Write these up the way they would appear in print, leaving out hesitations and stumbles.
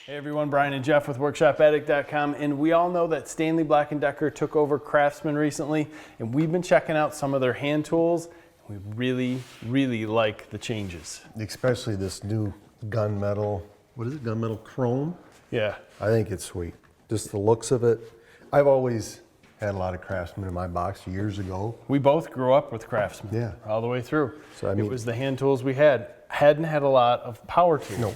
Hey everyone, Brian and Jeff with WorkshopAddict.com, and we all know that Stanley Black & Decker took over Craftsman recently, and we've been checking out some of their hand tools. We really like the changes. Especially this new gunmetal, what is it, gunmetal chrome? Yeah. I think it's sweet. Just the looks of it. I've always had a lot of Craftsman in my box years ago. We both grew up with Craftsman, yeah, all the way through. So I mean, it was the hand tools we had. Hadn't had a lot of power tools. No.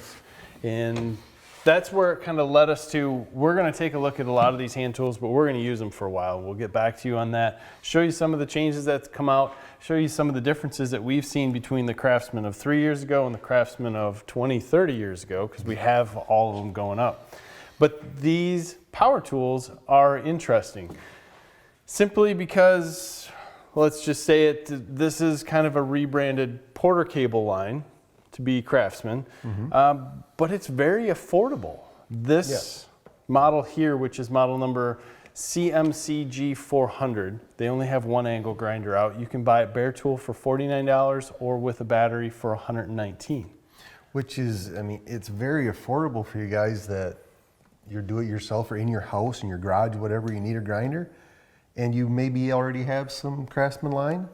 And that's where it kind of led us to, we're going to take a look at a lot of these hand tools, but we're going to use them for a while. We'll get back to you on that, show you some of the changes that's come out, show you some of the differences that we've seen between the Craftsman of 3 years ago and the Craftsman of 20, 30 years ago, because we have all of them going up. But these power tools are interesting simply because, let's just say it, this is kind of a rebranded Porter cable line to be Craftsman, but it's very affordable. This model here, which is model number CMCG 400, they only have one angle grinder out. You can buy it bare tool for $49 or with a battery for $119. Which is, I mean, it's very affordable for you guys that you're do-it-yourself or in your house, in your garage, whatever, you need a grinder, and you maybe already have some Craftsman line.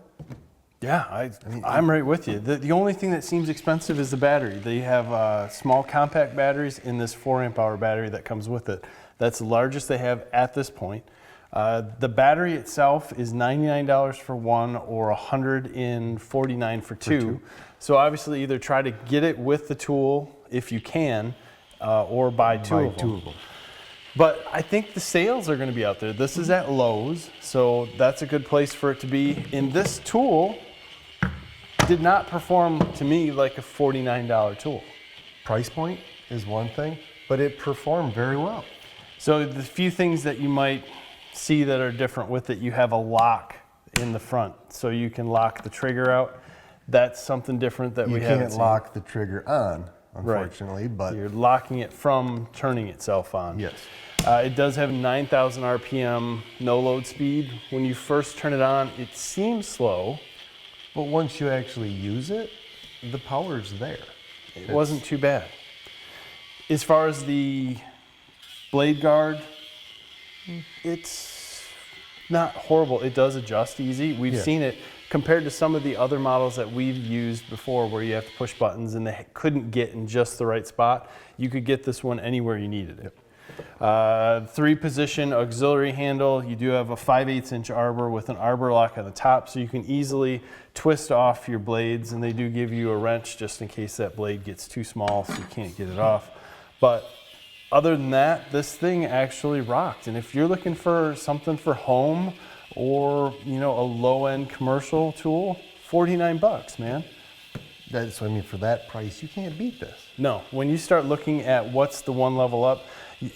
Yeah, I'm right with you. The only thing that seems expensive is the battery. They have small compact batteries in this 4-amp-hour battery that comes with it. That's the largest they have at this point. The battery itself is $99 for one or $149 for two. So obviously either try to get it with the tool if you can, or buy two of them. But I think the sales are going to be out there. This is at Lowe's, so that's a good place for it to be. And this tool did not perform to me like a $49 tool. Price point is one thing, but it performed very well. So the few things that you might see that are different with it, you have a lock in the front, so you can lock the trigger out. That's something different that we haven't seen. You can't lock the trigger on, unfortunately, but you're locking it from turning itself on. Yes. It does have 9,000 RPM no load speed. When you first turn it on, it seems slow. But once you actually use it, the power's there. It wasn't too bad. As far as the blade guard, it's not horrible. It does adjust easy. We've seen it compared to some of the other models that we've used before where you have to push buttons and they couldn't get in just the right spot. You could get this one anywhere you needed it. 3-position auxiliary handle. You do have a 5/8 inch arbor with an arbor lock on the top, so you can easily twist off your blades, and they do give you a wrench just in case that blade gets too small so you can't get it off. But other than that, this thing actually rocked. And if you're looking for something for home or, you know, a low-end commercial tool, 49 bucks, man. That's, I mean, for that price, you can't beat this. No, when you start looking at what's the one level up,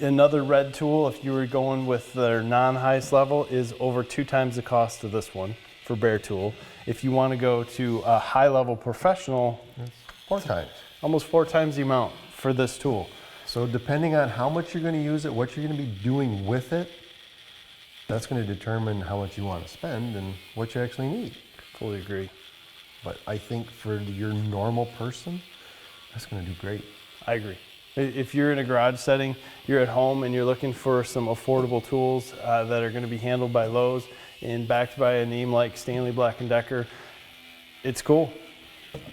another red tool, if you were going with their non-highest level, is over 2 times the cost of this one for bare tool. If you want to go to a high-level professional, it's 4 times. Almost 4 times the amount for this tool. So depending on how much you're going to use it, what you're going to be doing with it, that's going to determine how much you want to spend and what you actually need. Fully agree. But I think for your normal person, that's going to do great. I agree. If you're in a garage setting, you're at home and you're looking for some affordable tools that are going to be handled by Lowe's and backed by a name like Stanley Black & Decker, it's cool.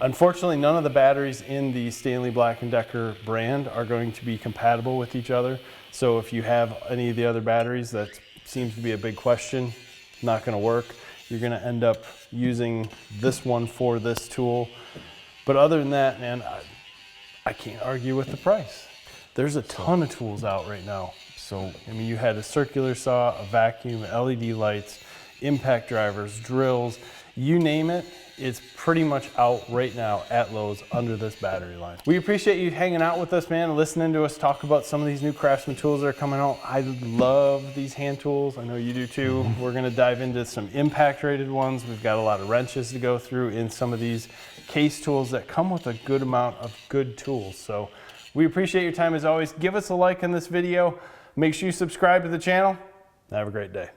Unfortunately, none of the batteries in the Stanley Black & Decker brand are going to be compatible with each other. So if you have any of the other batteries, that seems to be a big question, not going to work. You're going to end up using this one for this tool. But other than that, man, I can't argue with the price. There's a ton of tools out right now. So, I mean, you had a circular saw, a vacuum, LED lights, impact drivers, drills, you name it, it's pretty much out right now at Lowe's under this battery line. We appreciate you hanging out with us, man, listening to us talk about some of these new Craftsman tools that are coming out. I love these hand tools. I know you do too. We're gonna dive into some impact rated ones. We've got a lot of wrenches to go through in some of these case tools that come with a good amount of good tools. So we appreciate your time as always. Give us a like on this video. Make sure you subscribe to the channel. Have a great day.